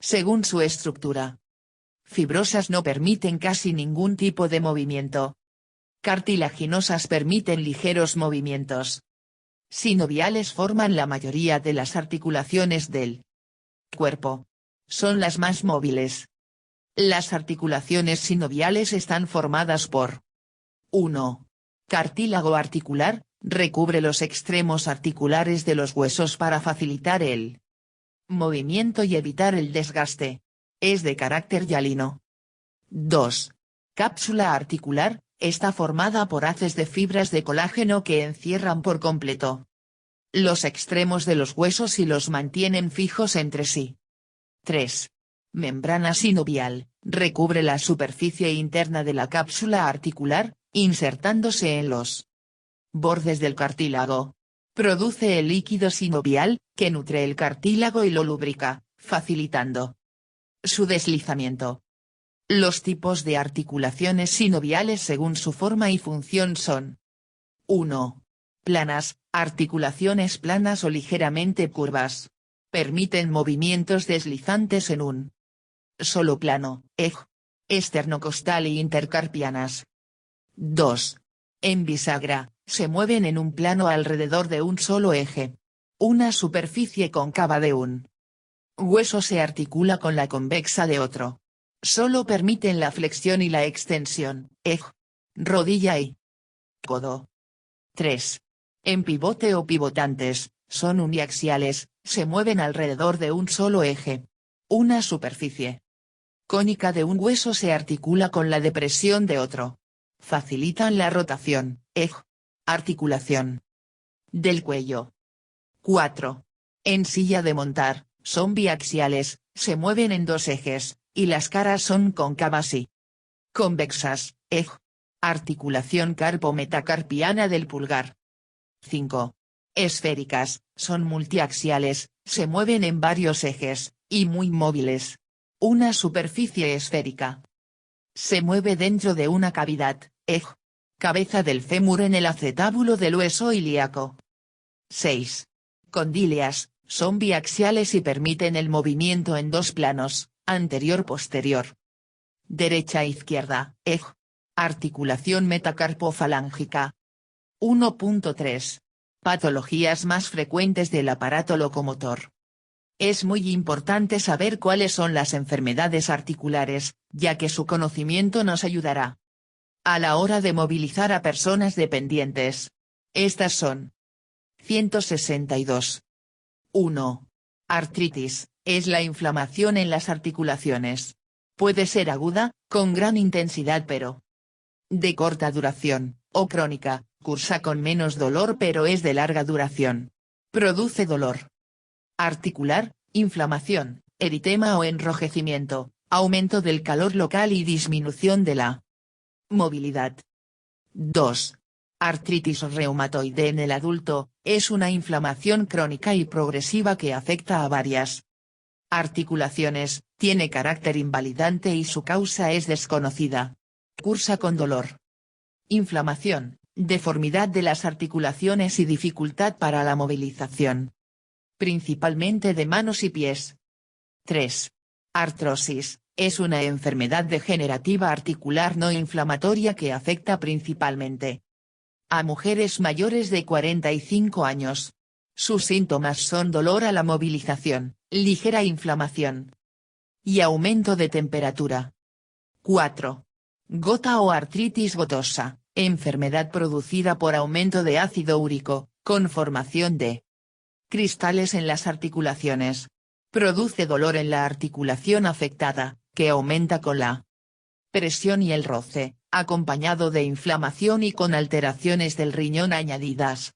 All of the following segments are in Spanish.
según su estructura. Fibrosas no permiten casi ningún tipo de movimiento. Cartilaginosas permiten ligeros movimientos. Sinoviales forman la mayoría de las articulaciones del cuerpo. Son las más móviles. Las articulaciones sinoviales están formadas por 1. Cartílago articular, recubre los extremos articulares de los huesos para facilitar el movimiento y evitar el desgaste. Es de carácter hialino. 2. Cápsula articular, está formada por haces de fibras de colágeno que encierran por completo los extremos de los huesos y los mantienen fijos entre sí. 3. Membrana sinovial, recubre la superficie interna de la cápsula articular, insertándose en los bordes del cartílago. Produce el líquido sinovial, que nutre el cartílago y lo lubrica, facilitando su deslizamiento. Los tipos de articulaciones sinoviales según su forma y función son: 1. Planas, articulaciones planas o ligeramente curvas. Permiten movimientos deslizantes en un solo plano, eje esternocostal e intercarpianas. 2. En bisagra, se mueven en un plano alrededor de un solo eje. Una superficie cóncava de un hueso se articula con la convexa de otro. Solo permiten la flexión y la extensión, eje, rodilla y codo. 3. En pivote o pivotantes, son uniaxiales, se mueven alrededor de un solo eje. Una superficie cónica de un hueso se articula con la depresión de otro. Facilitan la rotación, eje, articulación del cuello. 4. En silla de montar, son biaxiales, se mueven en dos ejes, y las caras son cóncavas y convexas, eje, articulación carpo-metacarpiana del pulgar. 5. Esféricas, son multiaxiales, se mueven en varios ejes, y muy móviles. Una superficie esférica se mueve dentro de una cavidad, eje, cabeza del fémur en el acetábulo del hueso ilíaco. 6. Condíleas, son biaxiales y permiten el movimiento en dos planos, anterior-posterior. Derecha-izquierda, eje, articulación metacarpofalángica. 1.3. Patologías más frecuentes del aparato locomotor. Es muy importante saber cuáles son las enfermedades articulares, ya que su conocimiento nos ayudará a la hora de movilizar a personas dependientes. Estas son: 162. 1. Artritis, es la inflamación en las articulaciones. Puede ser aguda, con gran intensidad pero de corta duración, o crónica, cursa con menos dolor pero es de larga duración. Produce dolor articular, inflamación, eritema o enrojecimiento, aumento del calor local y disminución de la movilidad. 2. Artritis reumatoide en el adulto, es una inflamación crónica y progresiva que afecta a varias articulaciones, tiene carácter invalidante y su causa es desconocida. Cursa con dolor, inflamación, deformidad de las articulaciones y dificultad para la movilización, principalmente de manos y pies. 3. Artrosis, es una enfermedad degenerativa articular no inflamatoria que afecta principalmente a mujeres mayores de 45 años. Sus síntomas son dolor a la movilización, ligera inflamación y aumento de temperatura. 4. Gota o artritis gotosa, enfermedad producida por aumento de ácido úrico, con formación de cristales en las articulaciones. Produce dolor en la articulación afectada, que aumenta con la presión y el roce, acompañado de inflamación y con alteraciones del riñón añadidas.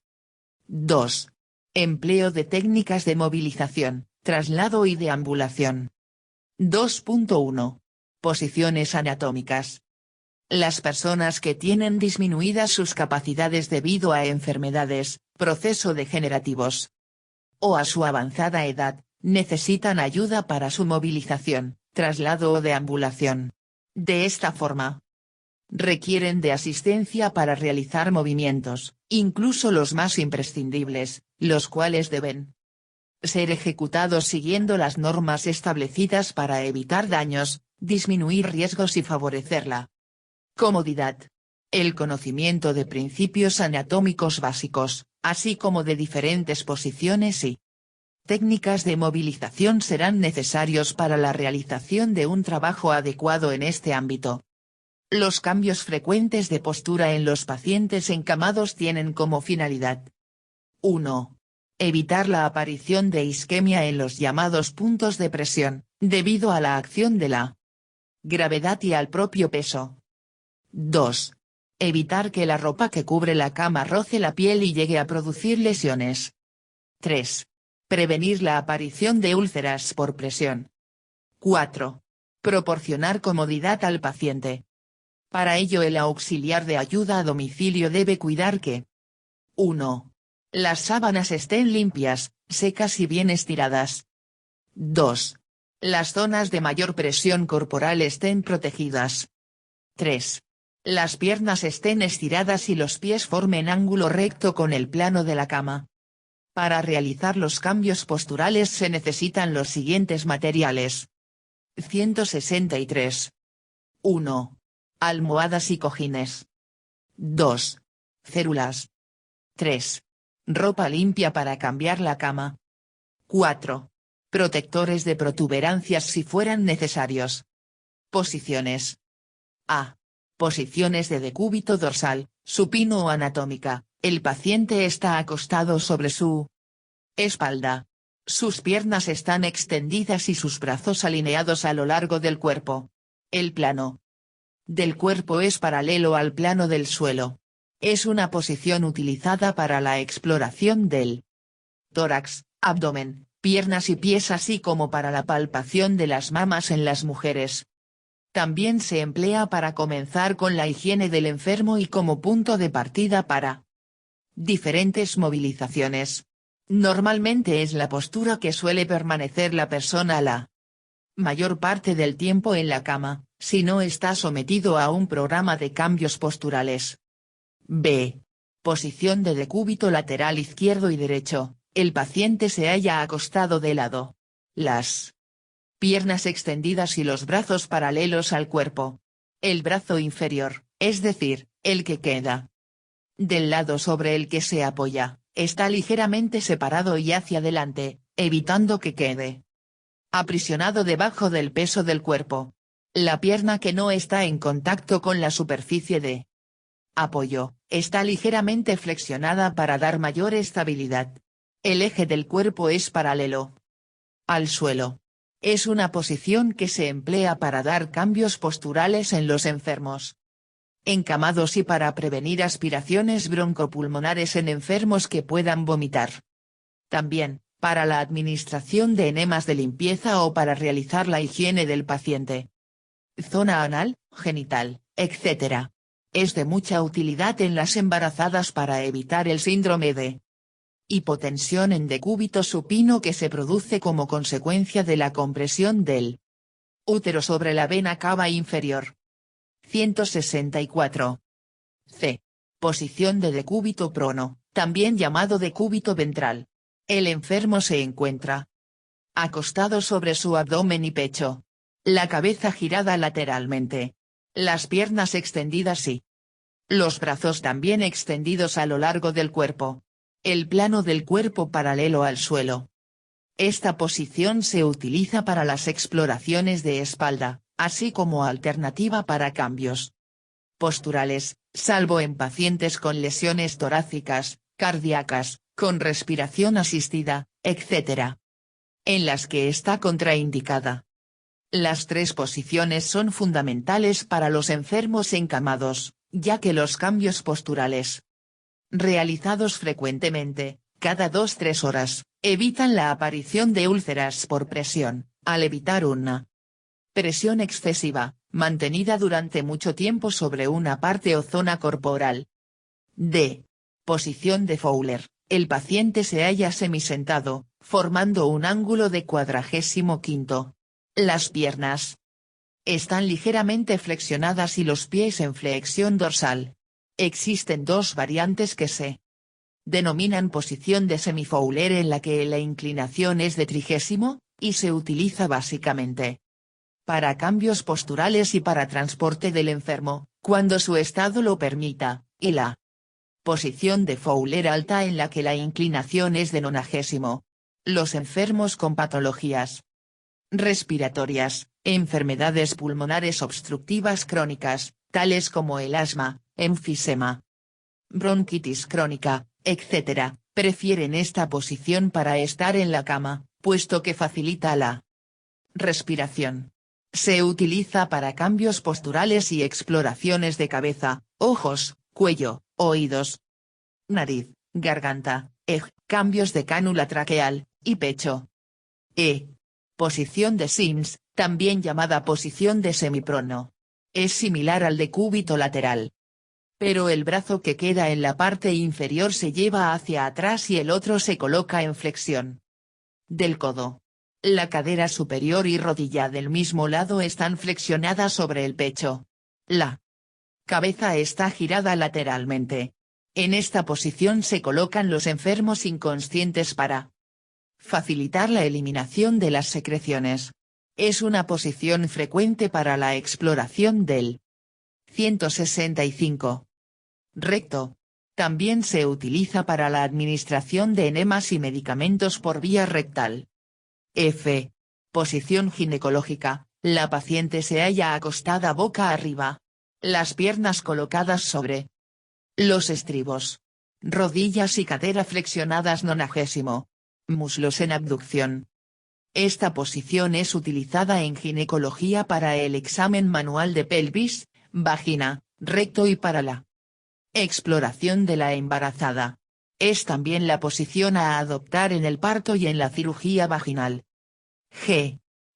2. Empleo de técnicas de movilización, traslado y deambulación. 2.1. Posiciones anatómicas. Las personas que tienen disminuidas sus capacidades debido a enfermedades, procesos degenerativos o a su avanzada edad, necesitan ayuda para su movilización, traslado o deambulación. De esta forma, requieren de asistencia para realizar movimientos, incluso los más imprescindibles, los cuales deben Ser ejecutado siguiendo las normas establecidas para evitar daños, disminuir riesgos y favorecer la comodidad. El conocimiento de principios anatómicos básicos, así como de diferentes posiciones y técnicas de movilización serán necesarios para la realización de un trabajo adecuado en este ámbito. Los cambios frecuentes de postura en los pacientes encamados tienen como finalidad 1. Evitar la aparición de isquemia en los llamados puntos de presión, debido a la acción de la gravedad y al propio peso. 2. Evitar que la ropa que cubre la cama roce la piel y llegue a producir lesiones. 3. Prevenir la aparición de úlceras por presión. 4. Proporcionar comodidad al paciente. Para ello el auxiliar de ayuda a domicilio debe cuidar que 1. Las sábanas estén limpias, secas y bien estiradas. 2. Las zonas de mayor presión corporal estén protegidas. 3. Las piernas estén estiradas y los pies formen ángulo recto con el plano de la cama. Para realizar los cambios posturales se necesitan los siguientes materiales. 163. 1. Almohadas y cojines. 2. Cérulas. 3. Ropa limpia para cambiar la cama. 4. Protectores de protuberancias si fueran necesarios. Posiciones. A. Posiciones de decúbito dorsal, supino o anatómica. El paciente está acostado sobre su espalda. Sus piernas están extendidas y sus brazos alineados a lo largo del cuerpo. El plano del cuerpo es paralelo al plano del suelo. Es una posición utilizada para la exploración del tórax, abdomen, piernas y pies así como para la palpación de las mamas en las mujeres. También se emplea para comenzar con la higiene del enfermo y como punto de partida para diferentes movilizaciones. Normalmente es la postura que suele permanecer la persona la mayor parte del tiempo en la cama, si no está sometido a un programa de cambios posturales. B. Posición de decúbito lateral izquierdo y derecho, el paciente se halla acostado de lado. Las piernas extendidas y los brazos paralelos al cuerpo. El brazo inferior, es decir, el que queda del lado sobre el que se apoya, está ligeramente separado y hacia adelante, evitando que quede aprisionado debajo del peso del cuerpo. La pierna que no está en contacto con la superficie de apoyo, está ligeramente flexionada para dar mayor estabilidad. El eje del cuerpo es paralelo al suelo. Es una posición que se emplea para dar cambios posturales en los enfermos encamados y para prevenir aspiraciones broncopulmonares en enfermos que puedan vomitar. También, para la administración de enemas de limpieza o para realizar la higiene del paciente. Zona anal, genital, etc. Es de mucha utilidad en las embarazadas para evitar el síndrome de hipotensión en decúbito supino que se produce como consecuencia de la compresión del útero sobre la vena cava inferior. 164. C. Posición de decúbito prono, también llamado decúbito ventral. El enfermo se encuentra acostado sobre su abdomen y pecho. La cabeza girada lateralmente. Las piernas extendidas y los brazos también extendidos a lo largo del cuerpo. El plano del cuerpo paralelo al suelo. Esta posición se utiliza para las exploraciones de espalda, así como alternativa para cambios posturales, salvo en pacientes con lesiones torácicas, cardíacas, con respiración asistida, etc. En las que está contraindicada. Las tres posiciones son fundamentales para los enfermos encamados, ya que los cambios posturales realizados frecuentemente, cada 2-3 horas, evitan la aparición de úlceras por presión, al evitar una presión excesiva, mantenida durante mucho tiempo sobre una parte o zona corporal. D. Posición de Fowler, el paciente se halla semisentado, formando un ángulo de 45°. Las piernas están ligeramente flexionadas y los pies en flexión dorsal. Existen dos variantes que se denominan posición de semi-Fowler en la que la inclinación es de 30, y se utiliza básicamente para cambios posturales y para transporte del enfermo, cuando su estado lo permita, y la posición de Fowler alta en la que la inclinación es de 90. Los enfermos con patologías respiratorias, enfermedades pulmonares obstructivas crónicas, tales como el asma, enfisema, bronquitis crónica, etc., prefieren esta posición para estar en la cama, puesto que facilita la respiración. Se utiliza para cambios posturales y exploraciones de cabeza, ojos, cuello, oídos, nariz, garganta, cambios de cánula traqueal, y pecho. Posición de Sims, también llamada posición de semiprono. Es similar al decúbito lateral. Pero el brazo que queda en la parte inferior se lleva hacia atrás y el otro se coloca en flexión del codo. La cadera superior y rodilla del mismo lado están flexionadas sobre el pecho. La cabeza está girada lateralmente. En esta posición se colocan los enfermos inconscientes para facilitar la eliminación de las secreciones. Es una posición frecuente para la exploración del 165. Recto. También se utiliza para la administración de enemas y medicamentos por vía rectal. Posición ginecológica. La paciente se halla acostada boca arriba. Las piernas colocadas sobre los estribos. Rodillas y cadera flexionadas 90. Muslos en abducción. Esta posición es utilizada en ginecología para el examen manual de pelvis, vagina, recto y para la exploración de la embarazada. Es también la posición a adoptar en el parto y en la cirugía vaginal.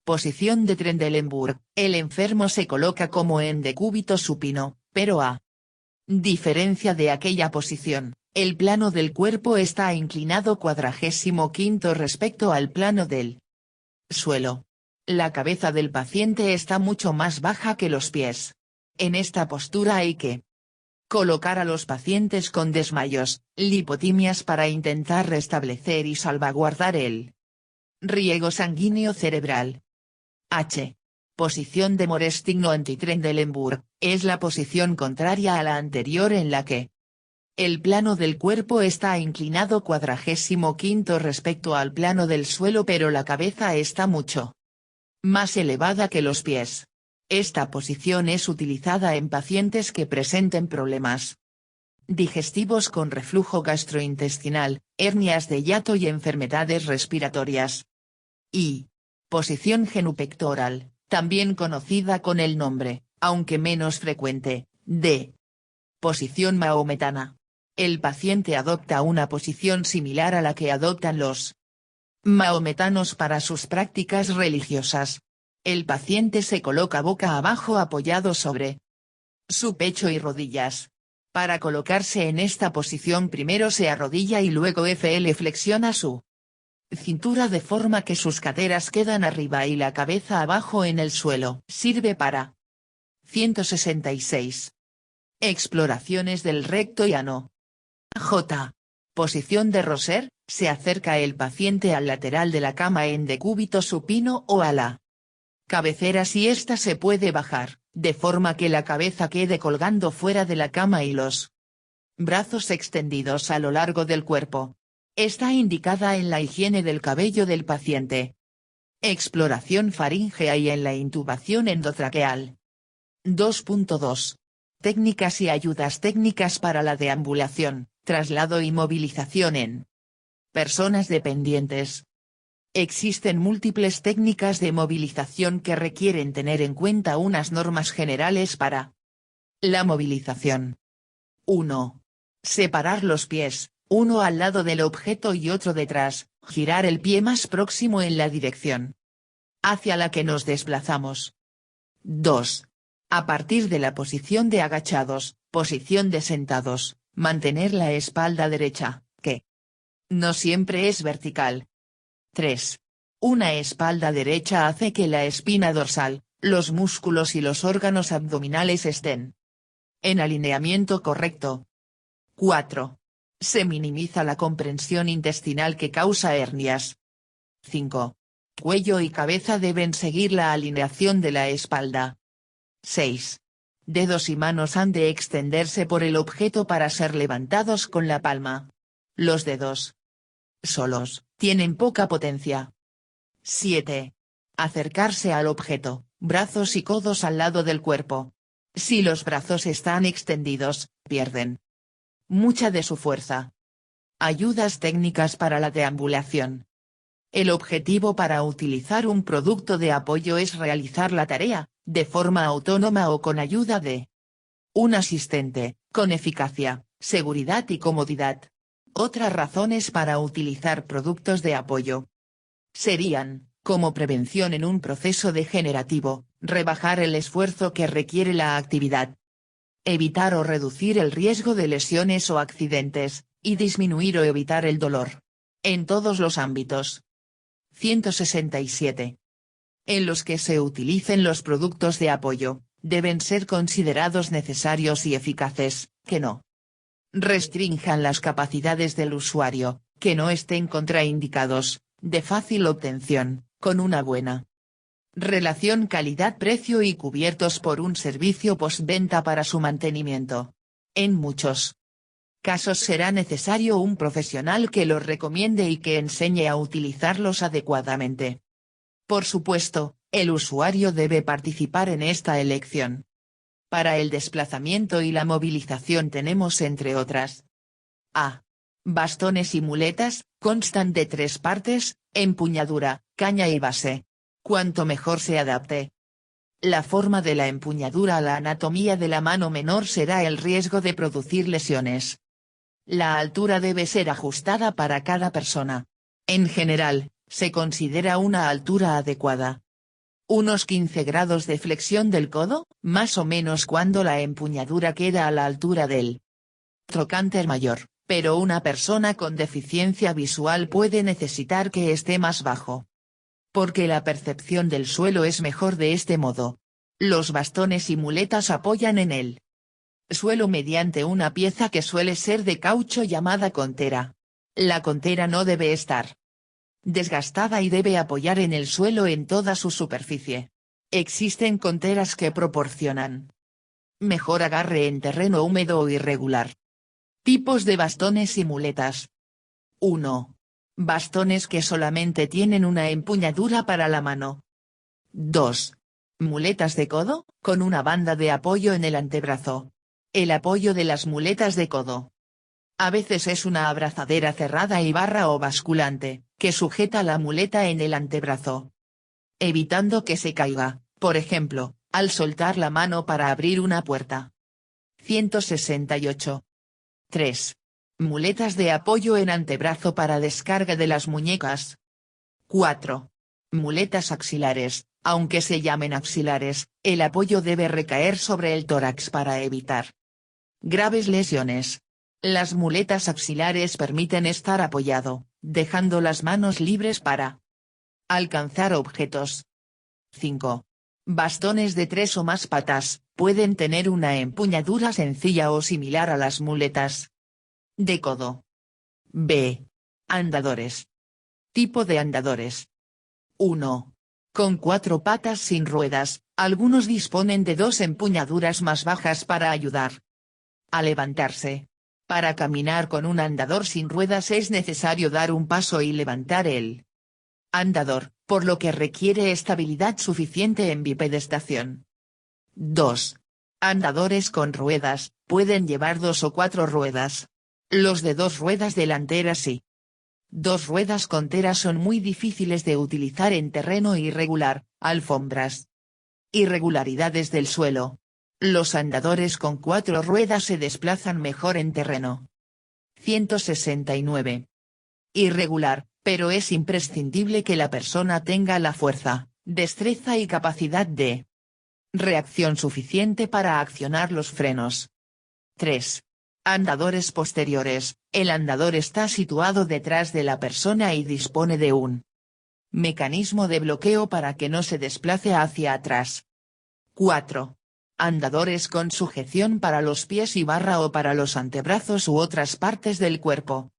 Posición de Trendelenburg. El enfermo se coloca como en decúbito supino, pero a diferencia de aquella posición, el plano del cuerpo está inclinado 45° respecto al plano del suelo. La cabeza del paciente está mucho más baja que los pies. En esta postura hay que colocar a los pacientes con desmayos, lipotimias para intentar restablecer y salvaguardar el riego sanguíneo cerebral. Posición de Morestigno anti-Trendelenburg, es la posición contraria a la anterior en la que el plano del cuerpo está inclinado 45° respecto al plano del suelo pero la cabeza está mucho más elevada que los pies. Esta posición es utilizada en pacientes que presenten problemas digestivos con reflujo gastrointestinal, hernias de hiato y enfermedades respiratorias. Posición genupectoral, también conocida con el nombre, aunque menos frecuente, de posición mahometana. El paciente adopta una posición similar a la que adoptan los mahometanos para sus prácticas religiosas. El paciente se coloca boca abajo apoyado sobre su pecho y rodillas. Para colocarse en esta posición primero se arrodilla y luego flexiona su cintura de forma que sus caderas quedan arriba y la cabeza abajo en el suelo. Sirve para 166. Exploraciones del recto y ano. Posición de Roser, se acerca el paciente al lateral de la cama en decúbito supino o a la cabecera si ésta se puede bajar, de forma que la cabeza quede colgando fuera de la cama y los brazos extendidos a lo largo del cuerpo. Está indicada en la higiene del cabello del paciente. Exploración faríngea y en la intubación endotraqueal. 2.2. Técnicas y ayudas técnicas para la deambulación, traslado y movilización en personas dependientes. Existen múltiples técnicas de movilización que requieren tener en cuenta unas normas generales para la movilización. 1. Separar los pies, uno al lado del objeto y otro detrás, girar el pie más próximo en la dirección hacia la que nos desplazamos. 2. A partir de la posición de agachados, posición de sentados, mantener la espalda derecha, que no siempre es vertical. 3. Una espalda derecha hace que la espina dorsal, los músculos y los órganos abdominales estén en alineamiento correcto. 4. Se minimiza la comprensión intestinal que causa hernias. 5. Cuello y cabeza deben seguir la alineación de la espalda. 6. Dedos y manos han de extenderse por el objeto para ser levantados con la palma. Los dedos solos tienen poca potencia. 7. Acercarse al objeto, brazos y codos al lado del cuerpo. Si los brazos están extendidos, pierden mucha de su fuerza. Ayudas técnicas para la deambulación. El objetivo para utilizar un producto de apoyo es realizar la tarea, de forma autónoma o con ayuda de un asistente, con eficacia, seguridad y comodidad. Otras razones para utilizar productos de apoyo serían, como prevención en un proceso degenerativo, rebajar el esfuerzo que requiere la actividad, evitar o reducir el riesgo de lesiones o accidentes, y disminuir o evitar el dolor. En todos los ámbitos. 167. En los que se utilicen los productos de apoyo, deben ser considerados necesarios y eficaces, que no restrinjan las capacidades del usuario, que no estén contraindicados, de fácil obtención, con una buena relación calidad-precio y cubiertos por un servicio postventa para su mantenimiento. En muchos casos será necesario un profesional que los recomiende y que enseñe a utilizarlos adecuadamente. Por supuesto, el usuario debe participar en esta elección. Para el desplazamiento y la movilización tenemos entre otras. A. Bastones y muletas, constan de 3 partes, empuñadura, caña y base. Cuanto mejor se adapte la forma de la empuñadura a la anatomía de la mano, menor será el riesgo de producir lesiones. La altura debe ser ajustada para cada persona. En general, se considera una altura adecuada. Unos 15 grados de flexión del codo, más o menos cuando la empuñadura queda a la altura del trocánter mayor, pero una persona con deficiencia visual puede necesitar que esté más bajo, porque la percepción del suelo es mejor de este modo. Los bastones y muletas apoyan en el suelo mediante una pieza que suele ser de caucho llamada contera. La contera no debe estar desgastada y debe apoyar en el suelo en toda su superficie. Existen conteras que proporcionan mejor agarre en terreno húmedo o irregular. Tipos de bastones y muletas. 1. Bastones que solamente tienen una empuñadura para la mano. 2. Muletas de codo, con una banda de apoyo en el antebrazo. El apoyo de las muletas de codo a veces es una abrazadera cerrada y barra o basculante, que sujeta la muleta en el antebrazo, evitando que se caiga, por ejemplo, al soltar la mano para abrir una puerta. 168. 3. Muletas de apoyo en antebrazo para descarga de las muñecas. 4. Muletas axilares, aunque se llamen axilares, el apoyo debe recaer sobre el tórax para evitar graves lesiones. Las muletas axilares permiten estar apoyado, dejando las manos libres para alcanzar objetos. 5. Bastones de 3 o más patas, pueden tener una empuñadura sencilla o similar a las muletas de codo. B. Andadores. Tipo de andadores. 1. Con 4 patas sin ruedas, algunos disponen de 2 empuñaduras más bajas para ayudar a levantarse. Para caminar con un andador sin ruedas es necesario dar un paso y levantar el andador, por lo que requiere estabilidad suficiente en bipedestación. 2. Andadores con ruedas, pueden llevar 2 o 4 ruedas. Los de 2 ruedas delanteras y 2 ruedas conteras son muy difíciles de utilizar en terreno irregular, alfombras, irregularidades del suelo. Los andadores con 4 ruedas se desplazan mejor en terreno. 169. Irregular, pero es imprescindible que la persona tenga la fuerza, destreza y capacidad de reacción suficiente para accionar los frenos. 3. Andadores posteriores, el andador está situado detrás de la persona y dispone de un mecanismo de bloqueo para que no se desplace hacia atrás. 4. Andadores con sujeción para los pies y barra o para los antebrazos u otras partes del cuerpo.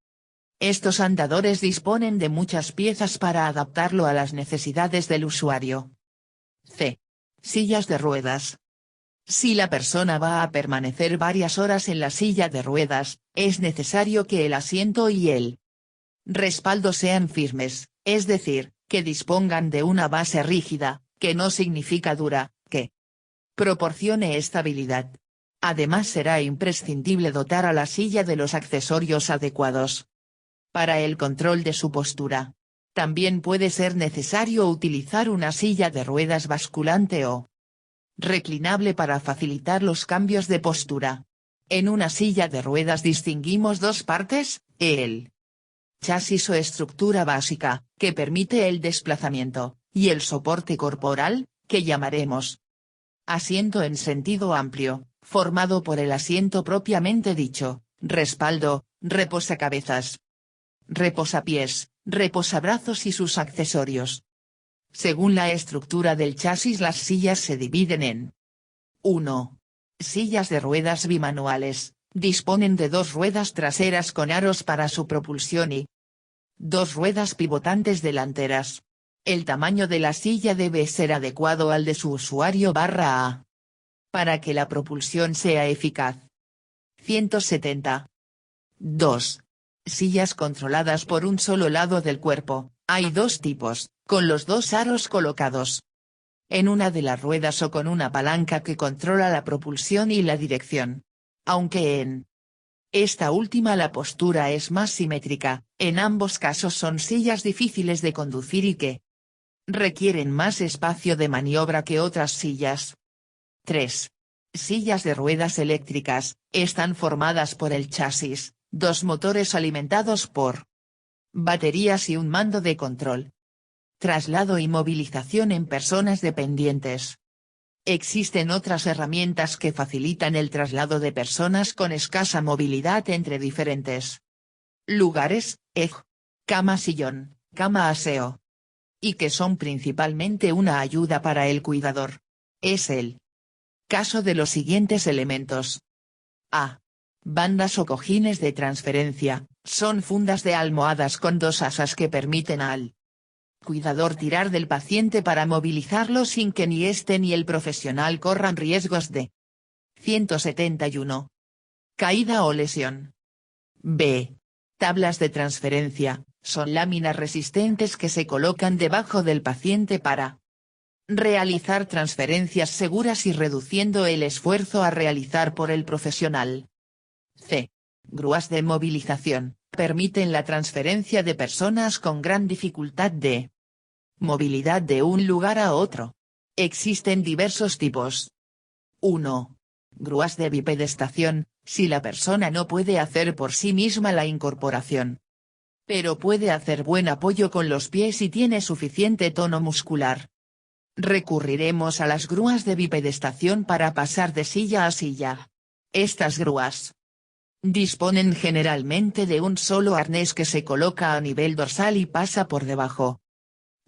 Estos andadores disponen de muchas piezas para adaptarlo a las necesidades del usuario. C. Sillas de ruedas. Si la persona va a permanecer varias horas en la silla de ruedas, es necesario que el asiento y el respaldo sean firmes, es decir, que dispongan de una base rígida, que no significa dura, que proporcione estabilidad. Además será imprescindible dotar a la silla de los accesorios adecuados para el control de su postura. También puede ser necesario utilizar una silla de ruedas basculante o reclinable para facilitar los cambios de postura. En una silla de ruedas distinguimos dos partes, el chasis o estructura básica, que permite el desplazamiento, y el soporte corporal, que llamaremos asiento en sentido amplio, formado por el asiento propiamente dicho, respaldo, reposacabezas, reposapiés, reposabrazos y sus accesorios. Según la estructura del chasis, las sillas se dividen en 1. Sillas de ruedas bimanuales, disponen de dos ruedas traseras con aros para su propulsión y dos ruedas pivotantes delanteras. El tamaño de la silla debe ser adecuado al de su usuario /A. Para que la propulsión sea eficaz. 170. 2. Sillas controladas por un solo lado del cuerpo. Hay dos tipos, con los dos aros colocados en una de las ruedas o con una palanca que controla la propulsión y la dirección. Aunque en esta última la postura es más simétrica, en ambos casos son sillas difíciles de conducir y que requieren más espacio de maniobra que otras sillas. 3. Sillas de ruedas eléctricas, están formadas por el chasis, dos motores alimentados por baterías y un mando de control. Traslado y movilización en personas dependientes. Existen otras herramientas que facilitan el traslado de personas con escasa movilidad entre diferentes lugares, cama sillón, cama aseo, y que son principalmente una ayuda para el cuidador. Es el caso de los siguientes elementos. A. Bandas o cojines de transferencia, son fundas de almohadas con dos asas que permiten al cuidador tirar del paciente para movilizarlo sin que ni éste ni el profesional corran riesgos de 171. Caída o lesión. B. Tablas de transferencia, son láminas resistentes que se colocan debajo del paciente para realizar transferencias seguras y reduciendo el esfuerzo a realizar por el profesional. C. Grúas de movilización, permiten la transferencia de personas con gran dificultad de movilidad de un lugar a otro. Existen diversos tipos. 1. Grúas de bipedestación, si la persona no puede hacer por sí misma la incorporación, pero puede hacer buen apoyo con los pies y tiene suficiente tono muscular. Recurriremos a las grúas de bipedestación para pasar de silla a silla. Estas grúas disponen generalmente de un solo arnés que se coloca a nivel dorsal y pasa por debajo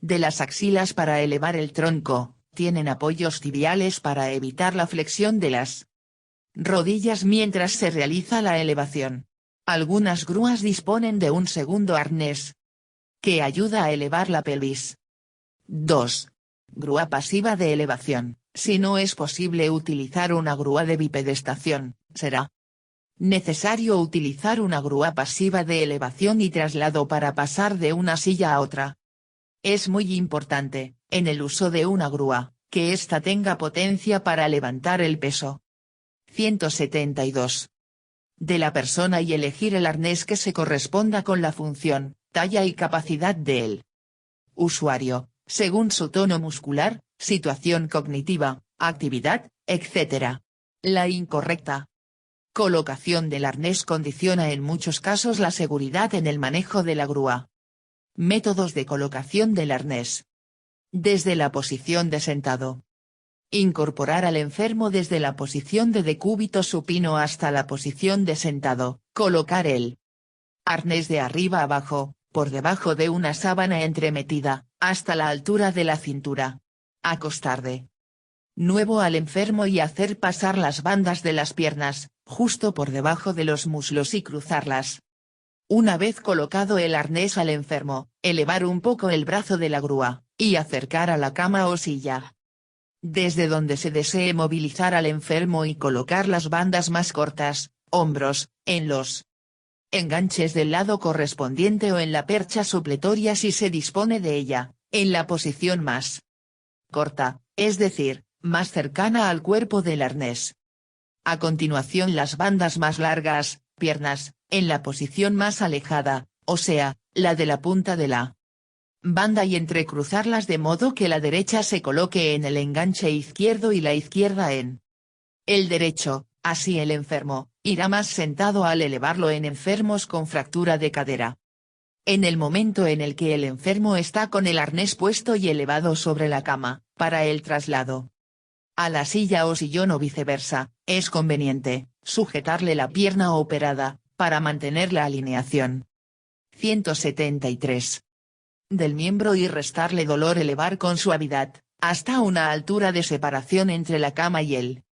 de las axilas para elevar el tronco, tienen apoyos tibiales para evitar la flexión de las rodillas mientras se realiza la elevación. Algunas grúas disponen de un segundo arnés que ayuda a elevar la pelvis. 2. Grúa pasiva de elevación, si no es posible utilizar una grúa de bipedestación, será necesario utilizar una grúa pasiva de elevación y traslado para pasar de una silla a otra. Es muy importante, en el uso de una grúa, que ésta tenga potencia para levantar el peso. 172. De la persona y elegir el arnés que se corresponda con la función, talla y capacidad del usuario, según su tono muscular, situación cognitiva, actividad, etc. La incorrecta colocación del arnés condiciona en muchos casos la seguridad en el manejo de la grúa. Métodos de colocación del arnés. Desde la posición de sentado. Incorporar al enfermo desde la posición de decúbito supino hasta la posición de sentado, colocar el arnés de arriba abajo, por debajo de una sábana entremetida, hasta la altura de la cintura. Acostar de nuevo al enfermo y hacer pasar las bandas de las piernas, justo por debajo de los muslos y cruzarlas. Una vez colocado el arnés al enfermo, elevar un poco el brazo de la grúa, y acercar a la cama o silla. Desde donde se desee movilizar al enfermo y colocar las bandas más cortas, hombros, en los enganches del lado correspondiente o en la percha supletoria si se dispone de ella, en la posición más corta, es decir, más cercana al cuerpo del arnés. A continuación las bandas más largas, piernas, en la posición más alejada, o sea, la de la punta de la banda y entrecruzarlas de modo que la derecha se coloque en el enganche izquierdo y la izquierda en el derecho, así el enfermo, irá más sentado al elevarlo en enfermos con fractura de cadera. En el momento en el que el enfermo está con el arnés puesto y elevado sobre la cama, para el traslado a la silla o sillón o viceversa, es conveniente sujetarle la pierna operada, para mantener la alineación. 173. Del miembro y restarle dolor elevar con suavidad, hasta una altura de separación entre la cama y el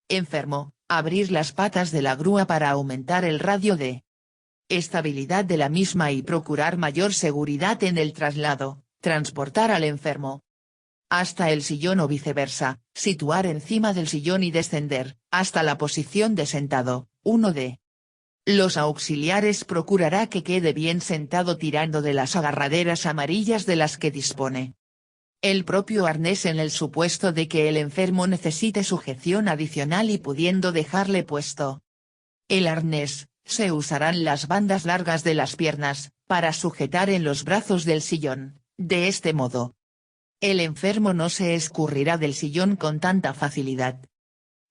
enfermo, abrir las patas de la grúa para aumentar el radio de estabilidad de la misma y procurar mayor seguridad en el traslado, transportar al enfermo hasta el sillón o viceversa, situar encima del sillón y descender, hasta la posición de sentado. Uno de los auxiliares procurará que quede bien sentado tirando de las agarraderas amarillas de las que dispone el propio arnés en el supuesto de que el enfermo necesite sujeción adicional y pudiendo dejarle puesto el arnés, se usarán las bandas largas de las piernas, para sujetar en los brazos del sillón, de este modo el enfermo no se escurrirá del sillón con tanta facilidad.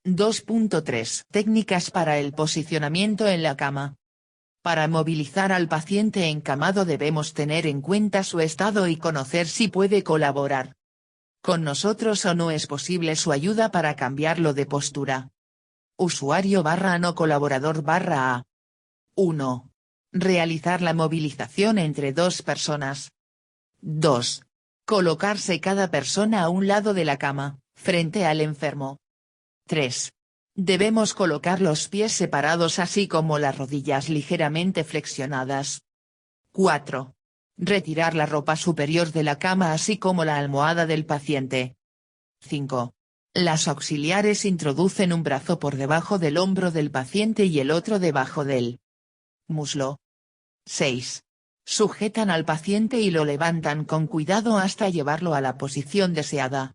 2.3 Técnicas para el posicionamiento en la cama. Para movilizar al paciente encamado debemos tener en cuenta su estado y conocer si puede colaborar con nosotros o no es posible su ayuda para cambiarlo de postura. Usuario / no colaborador /A. 1. Realizar la movilización entre dos personas. 2. Colocarse cada persona a un lado de la cama, frente al enfermo. 3. Debemos colocar los pies separados así como las rodillas ligeramente flexionadas. 4. Retirar la ropa superior de la cama así como la almohada del paciente. 5. Las auxiliares introducen un brazo por debajo del hombro del paciente y el otro debajo del muslo. 6. Sujetan al paciente y lo levantan con cuidado hasta llevarlo a la posición deseada.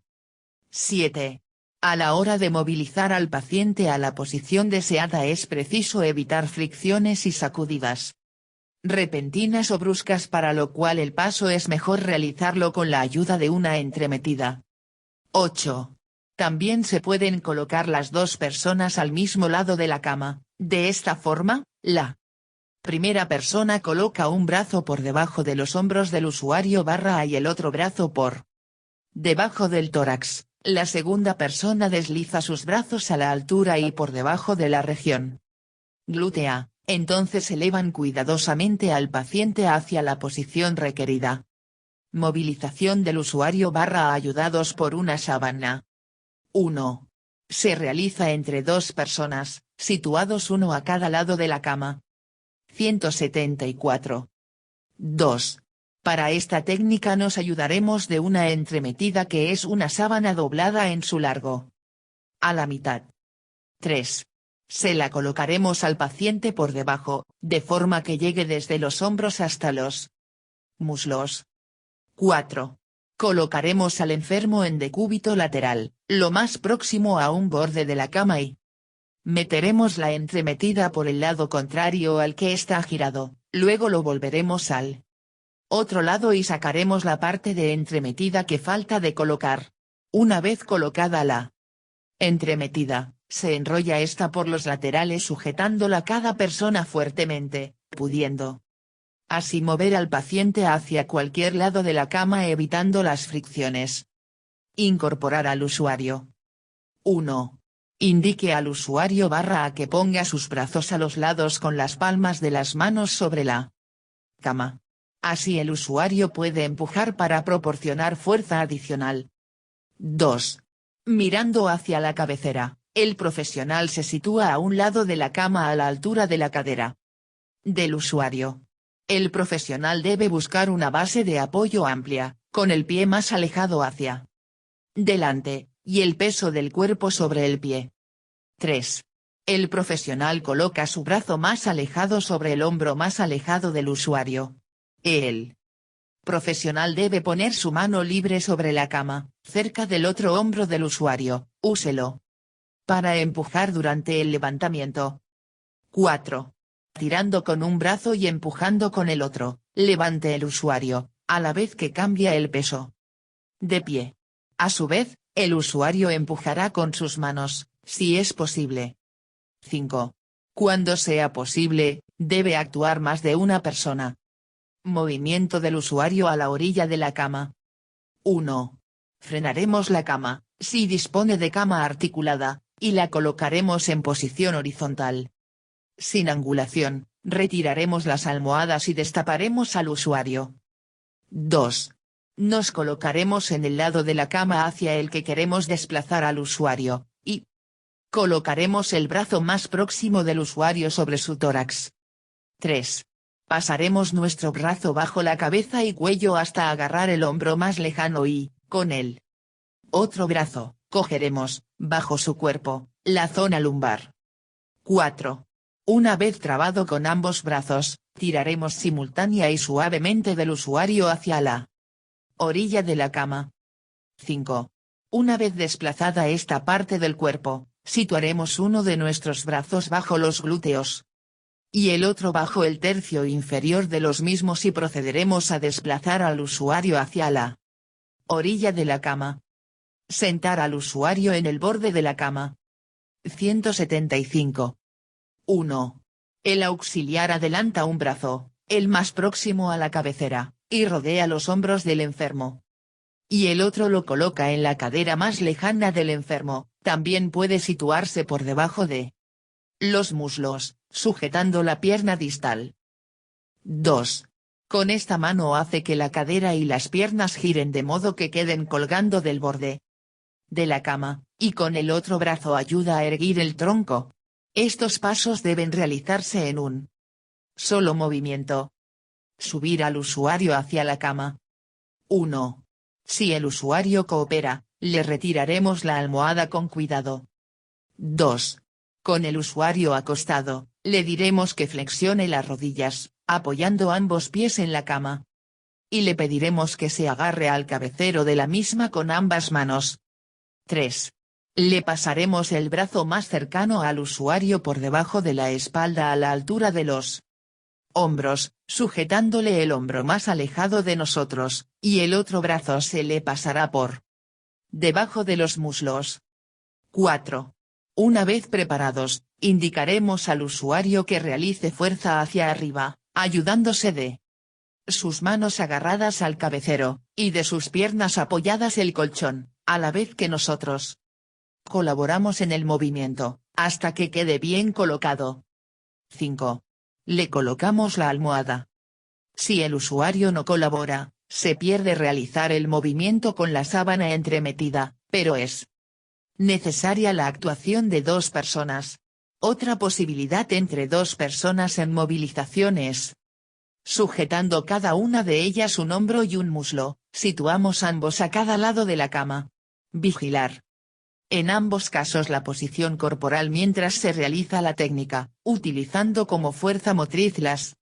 7. A la hora de movilizar al paciente a la posición deseada es preciso evitar fricciones y sacudidas repentinas o bruscas, para lo cual el paso es mejor realizarlo con la ayuda de una entremetida. 8. También se pueden colocar las dos personas al mismo lado de la cama, de esta forma, la primera persona coloca un brazo por debajo de los hombros del usuario / y el otro brazo por debajo del tórax, la segunda persona desliza sus brazos a la altura y por debajo de la región glútea, entonces elevan cuidadosamente al paciente hacia la posición requerida. Movilización del usuario / ayudados por una sábana. 1. Se realiza entre dos personas, situados uno a cada lado de la cama. 174. 2. Para esta técnica nos ayudaremos de una entremetida que es una sábana doblada en su largo a la mitad. 3. Se la colocaremos al paciente por debajo, de forma que llegue desde los hombros hasta los muslos. 4. Colocaremos al enfermo en decúbito lateral, lo más próximo a un borde de la cama y meteremos la entremetida por el lado contrario al que está girado, luego lo volveremos al otro lado y sacaremos la parte de entremetida que falta de colocar. Una vez colocada la entremetida, se enrolla esta por los laterales sujetándola cada persona fuertemente, pudiendo así mover al paciente hacia cualquier lado de la cama evitando las fricciones. Incorporar al usuario. 1. Indique al usuario / a que ponga sus brazos a los lados con las palmas de las manos sobre la cama. Así el usuario puede empujar para proporcionar fuerza adicional. 2. Mirando hacia la cabecera, el profesional se sitúa a un lado de la cama a la altura de la cadera del usuario. El profesional debe buscar una base de apoyo amplia, con el pie más alejado hacia delante, y el peso del cuerpo sobre el pie. 3. El profesional coloca su brazo más alejado sobre el hombro más alejado del usuario. El profesional debe poner su mano libre sobre la cama, cerca del otro hombro del usuario, úselo para empujar durante el levantamiento. 4. Tirando con un brazo y empujando con el otro, levante el usuario, a la vez que cambia el peso de pie. A su vez, el usuario empujará con sus manos, si es posible. 5. Cuando sea posible, debe actuar más de una persona. Movimiento del usuario a la orilla de la cama. 1. Frenaremos la cama, si dispone de cama articulada, y la colocaremos en posición horizontal. Sin angulación, retiraremos las almohadas y destaparemos al usuario. 2. Nos colocaremos en el lado de la cama hacia el que queremos desplazar al usuario, y colocaremos el brazo más próximo del usuario sobre su tórax. 3. Pasaremos nuestro brazo bajo la cabeza y cuello hasta agarrar el hombro más lejano y, con el otro brazo, cogeremos, bajo su cuerpo, la zona lumbar. 4. Una vez trabado con ambos brazos, tiraremos simultánea y suavemente del usuario hacia la orilla de la cama. 5. Una vez desplazada esta parte del cuerpo, situaremos uno de nuestros brazos bajo los glúteos y el otro bajo el tercio inferior de los mismos y procederemos a desplazar al usuario hacia la orilla de la cama. Sentar al usuario en el borde de la cama. 175. 1. El auxiliar adelanta un brazo, el más próximo a la cabecera, y rodea los hombros del enfermo. Y el otro lo coloca en la cadera más lejana del enfermo, también puede situarse por debajo de los muslos, sujetando la pierna distal. 2. Con esta mano hace que la cadera y las piernas giren de modo que queden colgando del borde de la cama, y con el otro brazo ayuda a erguir el tronco. Estos pasos deben realizarse en un solo movimiento. Subir al usuario hacia la cama. 1. Si el usuario coopera, le retiraremos la almohada con cuidado. 2. Con el usuario acostado, le diremos que flexione las rodillas, apoyando ambos pies en la cama. Y le pediremos que se agarre al cabecero de la misma con ambas manos. 3. Le pasaremos el brazo más cercano al usuario por debajo de la espalda a la altura de los hombros, sujetándole el hombro más alejado de nosotros, y el otro brazo se le pasará por debajo de los muslos. 4. Una vez preparados, indicaremos al usuario que realice fuerza hacia arriba, ayudándose de sus manos agarradas al cabecero, y de sus piernas apoyadas el colchón, a la vez que nosotros colaboramos en el movimiento, hasta que quede bien colocado. 5. Le colocamos la almohada. Si el usuario no colabora, se pierde realizar el movimiento con la sábana entremetida, pero es necesaria la actuación de 2 personas. Otra posibilidad entre 2 personas en movilización es sujetando cada una de ellas un hombro y un muslo, situamos ambos a cada lado de la cama. Vigilar. En ambos casos la posición corporal mientras se realiza la técnica, utilizando como fuerza motriz las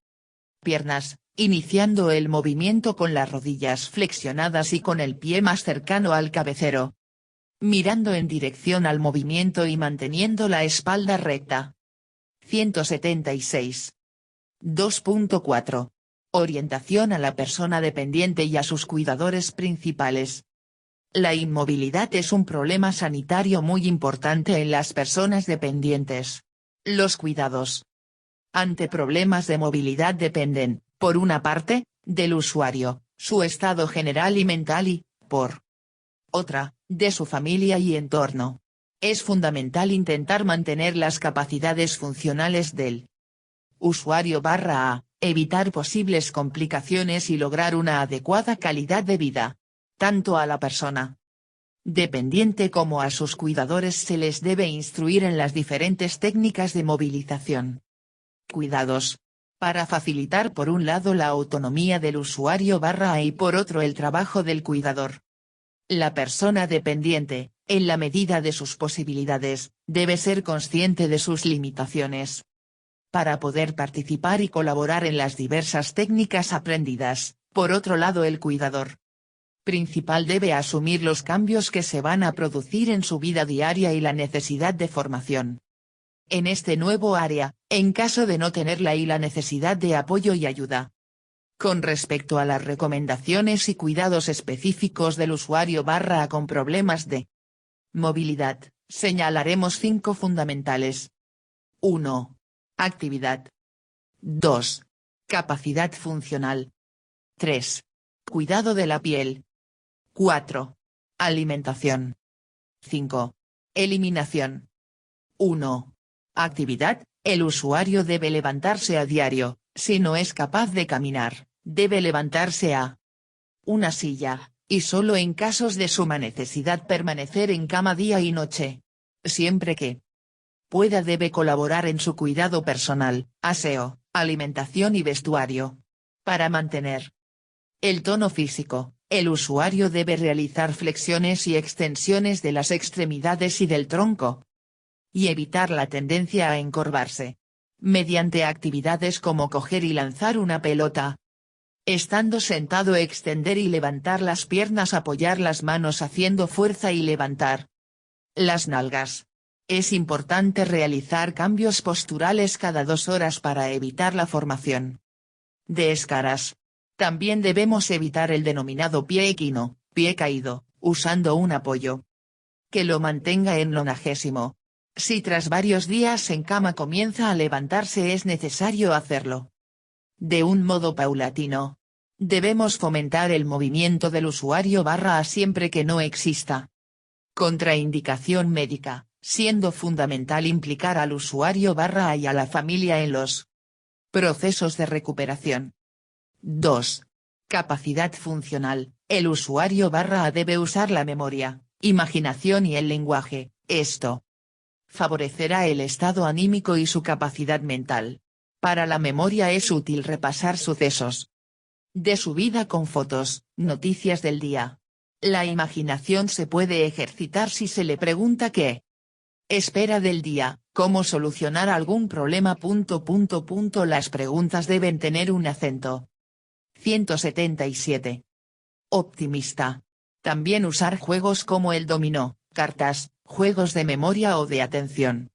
piernas, iniciando el movimiento con las rodillas flexionadas y con el pie más cercano al cabecero. Mirando en dirección al movimiento y manteniendo la espalda recta. 176. 2.4. Orientación a la persona dependiente y a sus cuidadores principales. La inmovilidad es un problema sanitario muy importante en las personas dependientes. Los cuidados ante problemas de movilidad dependen, por una parte, del usuario, su estado general y mental y, por otra, de su familia y entorno. Es fundamental intentar mantener las capacidades funcionales del usuario / evitar posibles complicaciones y lograr una adecuada calidad de vida, tanto a la persona dependiente como a sus cuidadores se les debe instruir en las diferentes técnicas de movilización. Cuidados. Para facilitar por un lado la autonomía del usuario y por otro el trabajo del cuidador. La persona dependiente, en la medida de sus posibilidades, debe ser consciente de sus limitaciones. Para poder participar y colaborar en las diversas técnicas aprendidas, por otro lado el cuidador principal debe asumir los cambios que se van a producir en su vida diaria y la necesidad de formación en este nuevo área, en caso de no tenerla y la necesidad de apoyo y ayuda. Con respecto a las recomendaciones y cuidados específicos del usuario con problemas de movilidad, señalaremos 5 fundamentales. 1. Actividad. 2. Capacidad funcional. 3. Cuidado de la piel. 4. Alimentación. 5. Eliminación. 1. Actividad. El usuario debe levantarse a diario, si no es capaz de caminar, debe levantarse a una silla, y solo en casos de suma necesidad permanecer en cama día y noche. Siempre que pueda debe colaborar en su cuidado personal, aseo, alimentación y vestuario. Para mantener el tono físico, el usuario debe realizar flexiones y extensiones de las extremidades y del tronco. Y evitar la tendencia a encorvarse. Mediante actividades como coger y lanzar una pelota. Estando sentado extender y levantar las piernas, apoyar las manos haciendo fuerza y levantar las nalgas. Es importante realizar cambios posturales cada 2 horas para evitar la formación de escaras. También debemos evitar el denominado pie equino, pie caído, usando un apoyo que lo mantenga en 90°. Si tras varios días en cama comienza a levantarse, es necesario hacerlo de un modo paulatino. Debemos fomentar el movimiento del usuario a siempre que no exista contraindicación médica, siendo fundamental implicar al usuario y a la familia en los procesos de recuperación. 2. Capacidad funcional. El usuario debe usar la memoria, imaginación y el lenguaje. Esto favorecerá el estado anímico y su capacidad mental. Para la memoria es útil repasar sucesos de su vida con fotos, noticias del día. La imaginación se puede ejercitar si se le pregunta qué espera del día, cómo solucionar algún problema. Las preguntas deben tener un acento 177. Optimista. También usar juegos como el dominó, cartas, juegos de memoria o de atención.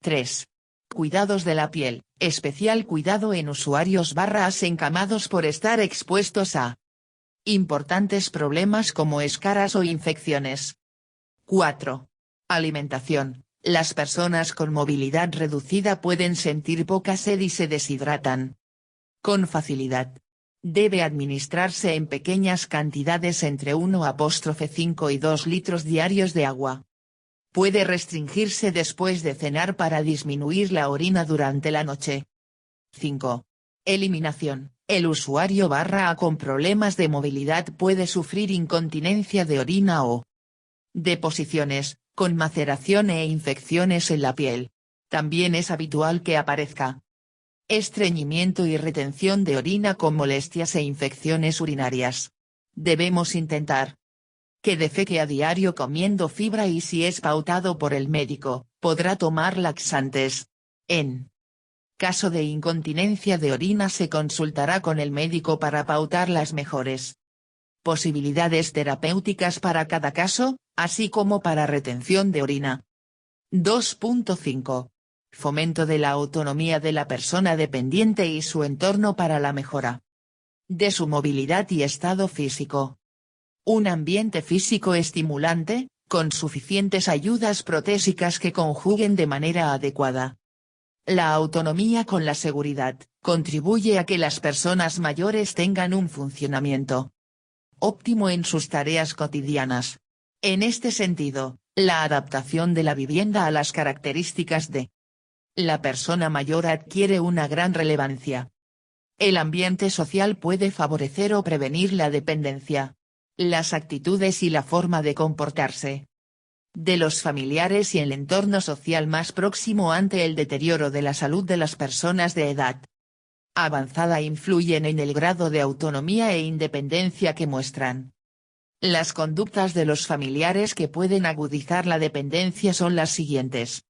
3. Cuidados de la piel, especial cuidado en usuarios encamados por estar expuestos a importantes problemas como escaras o infecciones. 4. Alimentación. Las personas con movilidad reducida pueden sentir poca sed y se deshidratan con facilidad. Debe administrarse en pequeñas cantidades entre 1,5 y 2 litros diarios de agua. Puede restringirse después de cenar para disminuir la orina durante la noche. 5. Eliminación. El usuario con problemas de movilidad puede sufrir incontinencia de orina o deposiciones, con maceración e infecciones en la piel. También es habitual que aparezca estreñimiento y retención de orina con molestias e infecciones urinarias. Debemos intentar que defeque a diario comiendo fibra y si es pautado por el médico, podrá tomar laxantes. En caso de incontinencia de orina se consultará con el médico para pautar las mejores posibilidades terapéuticas para cada caso, así como para retención de orina. 2.5. Fomento de la autonomía de la persona dependiente y su entorno para la mejora de su movilidad y estado físico. Un ambiente físico estimulante, con suficientes ayudas protésicas que conjuguen de manera adecuada la autonomía con la seguridad, contribuye a que las personas mayores tengan un funcionamiento óptimo en sus tareas cotidianas. En este sentido, la adaptación de la vivienda a las características de la persona mayor adquiere una gran relevancia. El ambiente social puede favorecer o prevenir la dependencia. Las actitudes y la forma de comportarse de los familiares y el entorno social más próximo ante el deterioro de la salud de las personas de edad avanzada influyen en el grado de autonomía e independencia que muestran. Las conductas de los familiares que pueden agudizar la dependencia son las siguientes.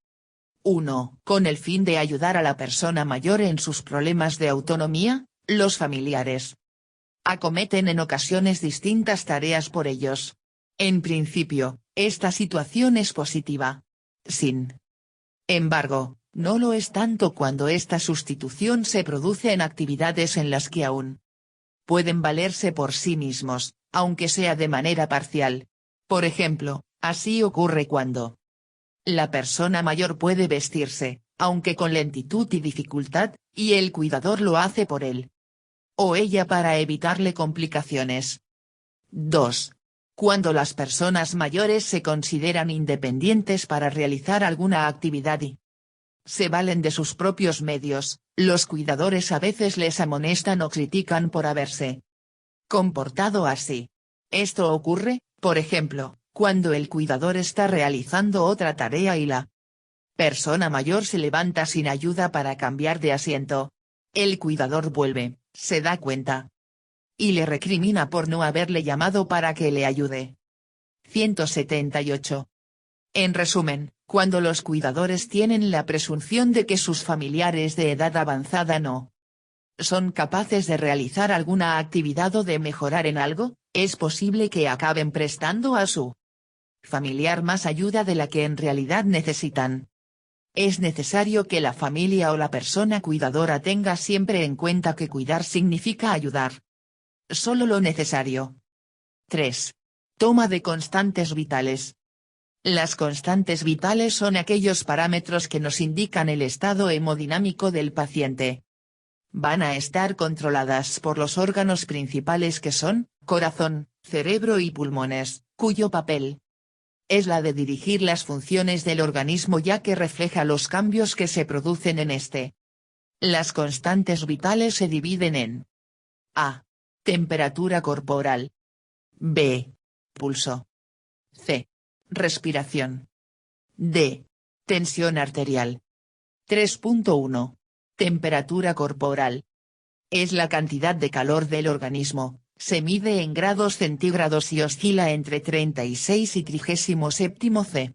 1. Con el fin de ayudar a la persona mayor en sus problemas de autonomía, los familiares acometen en ocasiones distintas tareas por ellos. En principio, esta situación es positiva. Sin embargo, no lo es tanto cuando esta sustitución se produce en actividades en las que aún pueden valerse por sí mismos, aunque sea de manera parcial. Por ejemplo, así ocurre cuando la persona mayor puede vestirse, aunque con lentitud y dificultad, y el cuidador lo hace por él o ella para evitarle complicaciones. 2. Cuando las personas mayores se consideran independientes para realizar alguna actividad y se valen de sus propios medios, los cuidadores a veces les amonestan o critican por haberse comportado así. Esto ocurre, por ejemplo, cuando el cuidador está realizando otra tarea y la persona mayor se levanta sin ayuda para cambiar de asiento. El cuidador vuelve, se da cuenta y le recrimina por no haberle llamado para que le ayude. 178. En resumen, cuando los cuidadores tienen la presunción de que sus familiares de edad avanzada no son capaces de realizar alguna actividad o de mejorar en algo, es posible que acaben prestando a su familiar más ayuda de la que en realidad necesitan. Es necesario que la familia o la persona cuidadora tenga siempre en cuenta que cuidar significa ayudar. Solo lo necesario. 3. Toma de constantes vitales. Las constantes vitales son aquellos parámetros que nos indican el estado hemodinámico del paciente. Van a estar controladas por los órganos principales que son, corazón, cerebro y pulmones, cuyo papel es la de dirigir las funciones del organismo ya que refleja los cambios que se producen en este. Las constantes vitales se dividen en A. Temperatura corporal. B. Pulso. C. Respiración. D. Tensión arterial. 3.1. Temperatura corporal. Es la cantidad de calor del organismo, se mide en grados centígrados y oscila entre 36 y 37 C.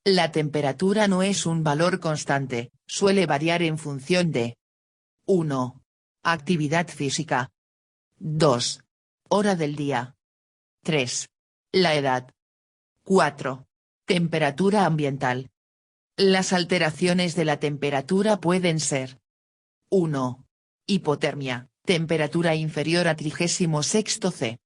La temperatura no es un valor constante, suele variar en función de 1. Actividad física. 2. Hora del día. 3. La edad. 4. Temperatura ambiental. Las alteraciones de la temperatura pueden ser 1. Hipotermia, temperatura inferior a 36 C.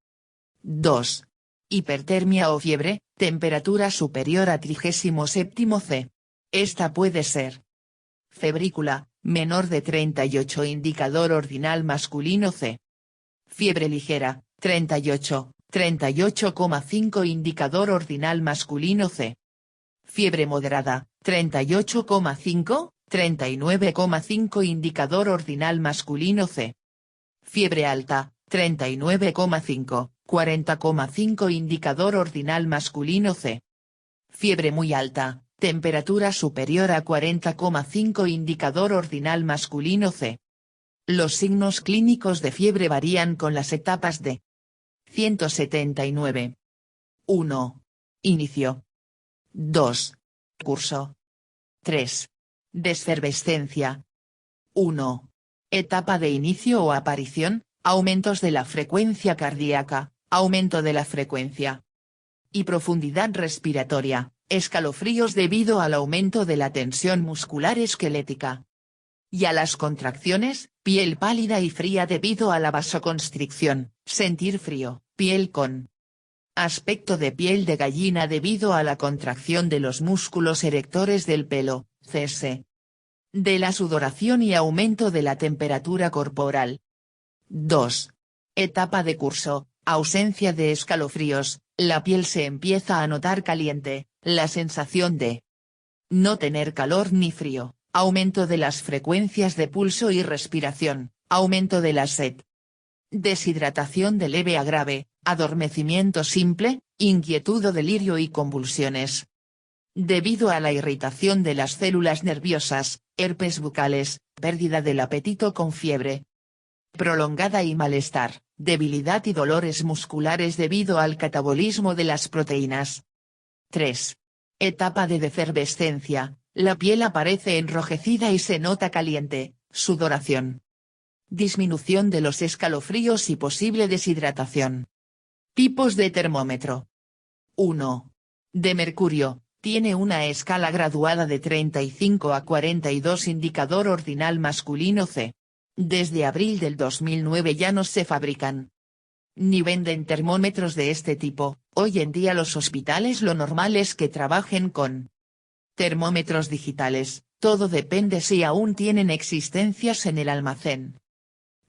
2. Hipertermia o fiebre, temperatura superior a 37 C. Esta puede ser febrícula, menor de 38 indicador ordinal masculino C. Fiebre ligera, 38, 38,5 indicador ordinal masculino C. Fiebre moderada, 38,5, 39,5 indicador ordinal masculino C. Fiebre alta, 39,5, 40,5 indicador ordinal masculino C. Fiebre muy alta, temperatura superior a 40,5 indicador ordinal masculino C. Los signos clínicos de fiebre varían con las etapas de 179. 1. Inicio. 2. Curso. 3. Desfervescencia. 1. Etapa de inicio o aparición, aumentos de la frecuencia cardíaca, aumento de la frecuencia y profundidad respiratoria, escalofríos debido al aumento de la tensión muscular esquelética y a las contracciones, piel pálida y fría debido a la vasoconstricción, sentir frío, piel con aspecto de piel de gallina debido a la contracción de los músculos erectores del pelo, cese de la sudoración y aumento de la temperatura corporal. 2. Etapa de curso, ausencia de escalofríos, la piel se empieza a notar caliente, la sensación de no tener calor ni frío, aumento de las frecuencias de pulso y respiración, aumento de la sed. Deshidratación de leve a grave, Adormecimiento simple, inquietud o delirio y convulsiones. Debido a la irritación de las células nerviosas, herpes bucales, pérdida del apetito con fiebre prolongada y malestar, debilidad y dolores musculares debido al catabolismo de las proteínas. 3. Etapa de defervescencia, la piel aparece enrojecida y se nota caliente, sudoración. Disminución de los escalofríos y posible deshidratación. Tipos de termómetro. 1. De mercurio, tiene una escala graduada de 35 a 42 indicador ordinal masculino C. Desde abril del 2009 ya no se fabrican ni venden termómetros de este tipo. Hoy en día los hospitales lo normal es que trabajen con termómetros digitales, todo depende si aún tienen existencias en el almacén.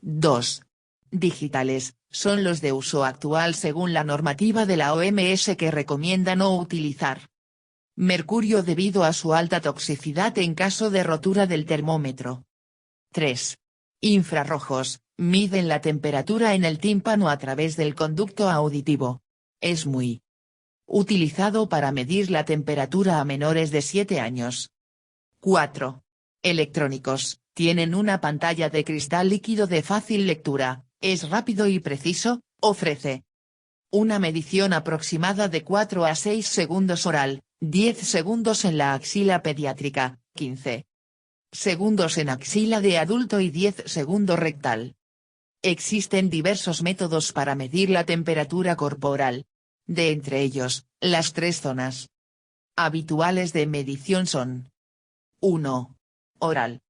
2. Digitales, son los de uso actual según la normativa de la OMS que recomienda no utilizar mercurio debido a su alta toxicidad en caso de rotura del termómetro. 3. Infrarrojos, miden la temperatura en el tímpano a través del conducto auditivo. Es muy utilizado para medir la temperatura a menores de 7 años. 4. Electrónicos, tienen una pantalla de cristal líquido de fácil lectura, es rápido y preciso, ofrece una medición aproximada de 4 a 6 segundos oral, 10 segundos en la axila pediátrica, 15 segundos en axila de adulto y 10 segundos rectal. Existen diversos métodos para medir la temperatura corporal. De entre ellos, las 3 zonas habituales de medición son: 1. Oral.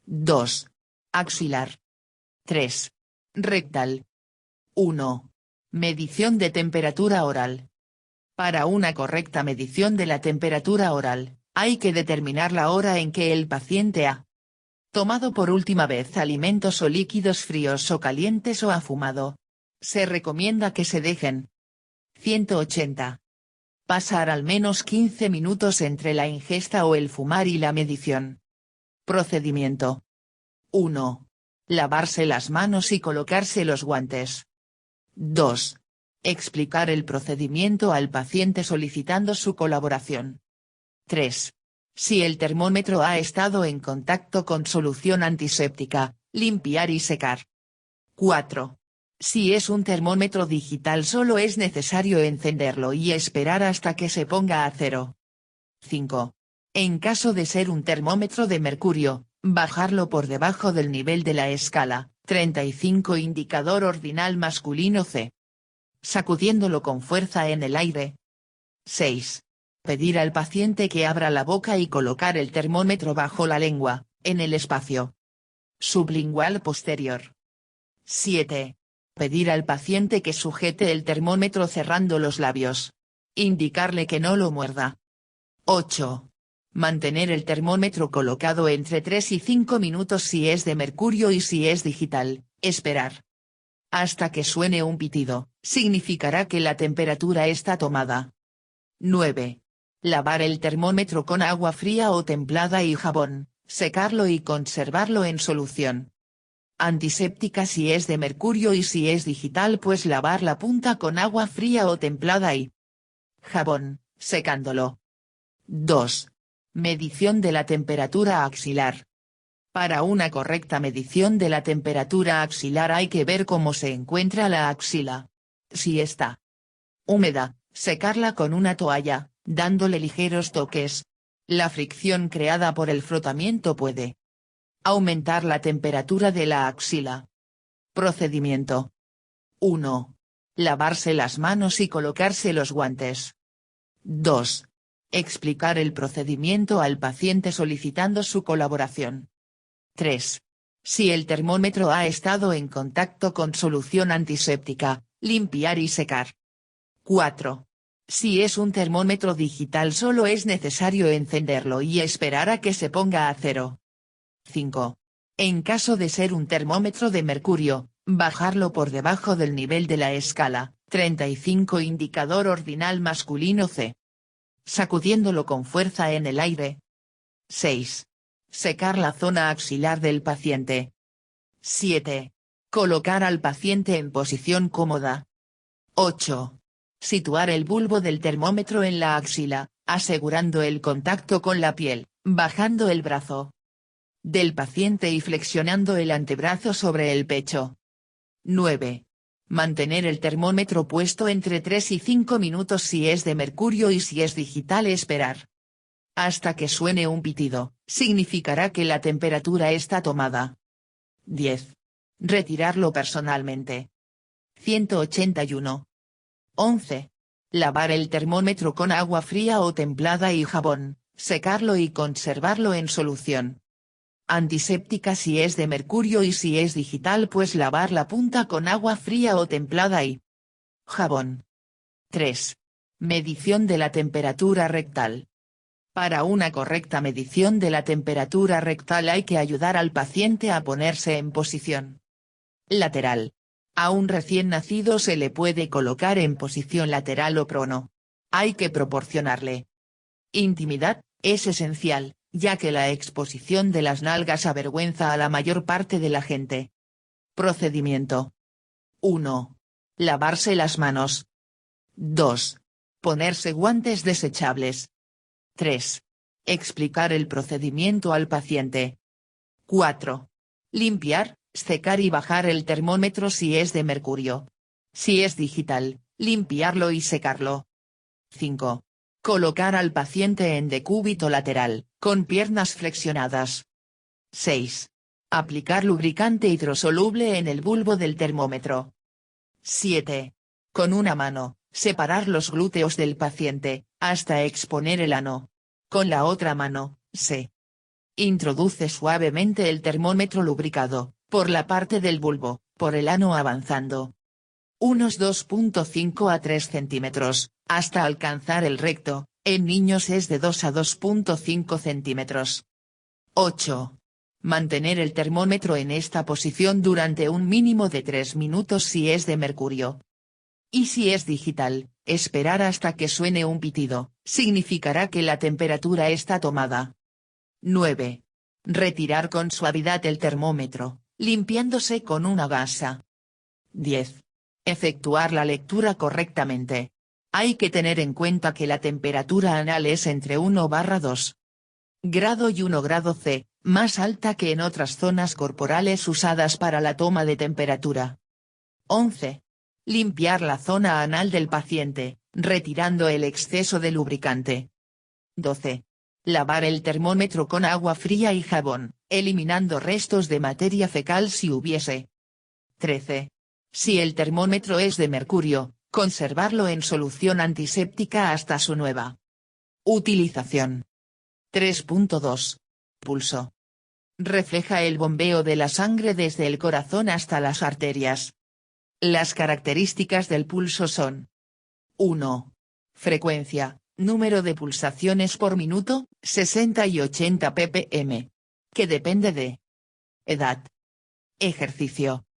2. Axilar. 3. Rectal. 1. Medición de temperatura oral. Para una correcta medición de la temperatura oral, hay que determinar la hora en que el paciente ha tomado por última vez alimentos o líquidos fríos o calientes o ha fumado. Se recomienda que se dejen 180. Pasar al menos 15 minutos entre la ingesta o el fumar y la medición. Procedimiento. 1. Lavarse las manos y colocarse los guantes. 2. Explicar el procedimiento al paciente solicitando su colaboración. 3. Si el termómetro ha estado en contacto con solución antiséptica, limpiar y secar. 4. Si es un termómetro digital solo es necesario encenderlo y esperar hasta que se ponga a 0. 5. En caso de ser un termómetro de mercurio, bajarlo por debajo del nivel de la escala, 35 indicador ordinal masculino C. Sacudiéndolo con fuerza en el aire. 6. Pedir al paciente que abra la boca y colocar el termómetro bajo la lengua, en el espacio sublingual posterior. 7. Pedir al paciente que sujete el termómetro cerrando los labios. Indicarle que no lo muerda. 8. Mantener el termómetro colocado entre 3 y 5 minutos si es de mercurio y si es digital, esperar hasta que suene un pitido, significará que la temperatura está tomada. 9. Lavar el termómetro con agua fría o templada y jabón, secarlo y conservarlo en solución antiséptica si es de mercurio y si es digital pues lavar la punta con agua fría o templada y jabón, secándolo. 2. Medición de la temperatura axilar. Para una correcta medición de la temperatura axilar hay que ver cómo se encuentra la axila. Si está húmeda, secarla con una toalla, dándole ligeros toques. La fricción creada por el frotamiento puede aumentar la temperatura de la axila. Procedimiento. 1. Lavarse las manos y colocarse los guantes. 2. Explicar el procedimiento al paciente solicitando su colaboración. 3. Si el termómetro ha estado en contacto con solución antiséptica, limpiar y secar. 4. Si es un termómetro digital solo es necesario encenderlo y esperar a que se ponga a 0. 5. En caso de ser un termómetro de mercurio, bajarlo por debajo del nivel de la escala, 35 indicador ordinal masculino C. Sacudiéndolo con fuerza en el aire. 6. Secar la zona axilar del paciente. 7. Colocar al paciente en posición cómoda. 8. Situar el bulbo del termómetro en la axila, asegurando el contacto con la piel, bajando el brazo del paciente y flexionando el antebrazo sobre el pecho. 9. Mantener el termómetro puesto entre 3 y 5 minutos si es de mercurio y si es digital esperar hasta que suene un pitido, significará que la temperatura está tomada. 10. Retirarlo personalmente. 181. 11. Lavar el termómetro con agua fría o templada y jabón, secarlo y conservarlo en solución antiséptica si es de mercurio y si es digital pues lavar la punta con agua fría o templada y jabón. 3. Medición de la temperatura rectal. Para una correcta medición de la temperatura rectal hay que ayudar al paciente a ponerse en posición lateral. A un recién nacido se le puede colocar en posición lateral o prono. Hay que proporcionarle intimidad, es esencial, ya que la exposición de las nalgas avergüenza a la mayor parte de la gente. Procedimiento. 1. Lavarse las manos. 2. Ponerse guantes desechables. 3. Explicar el procedimiento al paciente. 4. Limpiar, secar y bajar el termómetro si es de mercurio. Si es digital, limpiarlo y secarlo. 5. Colocar al paciente en decúbito lateral, con piernas flexionadas. 6. Aplicar lubricante hidrosoluble en el bulbo del termómetro. 7. Con una mano, separar los glúteos del paciente, hasta exponer el ano. Con la otra mano, se introduce suavemente el termómetro lubricado, por la parte del bulbo, por el ano avanzando unos 2.5 a 3 centímetros, hasta alcanzar el recto, en niños es de 2 a 2.5 centímetros. 8. Mantener el termómetro en esta posición durante un mínimo de 3 minutos si es de mercurio. Y si es digital, esperar hasta que suene un pitido, significará que la temperatura está tomada. 9. Retirar con suavidad el termómetro, limpiándose con una gasa. 10. Efectuar la lectura correctamente. Hay que tener en cuenta que la temperatura anal es entre 1/2 grado y 1 grado C, más alta que en otras zonas corporales usadas para la toma de temperatura. 11. Limpiar la zona anal del paciente, retirando el exceso de lubricante. 12. Lavar el termómetro con agua fría y jabón, eliminando restos de materia fecal si hubiese. 13. Si el termómetro es de mercurio, conservarlo en solución antiséptica hasta su nueva utilización. 3.2. Pulso. Refleja el bombeo de la sangre desde el corazón hasta las arterias. Las características del pulso son: 1. Frecuencia, número de pulsaciones por minuto, 60 y 80 ppm. Que depende de edad, ejercicio,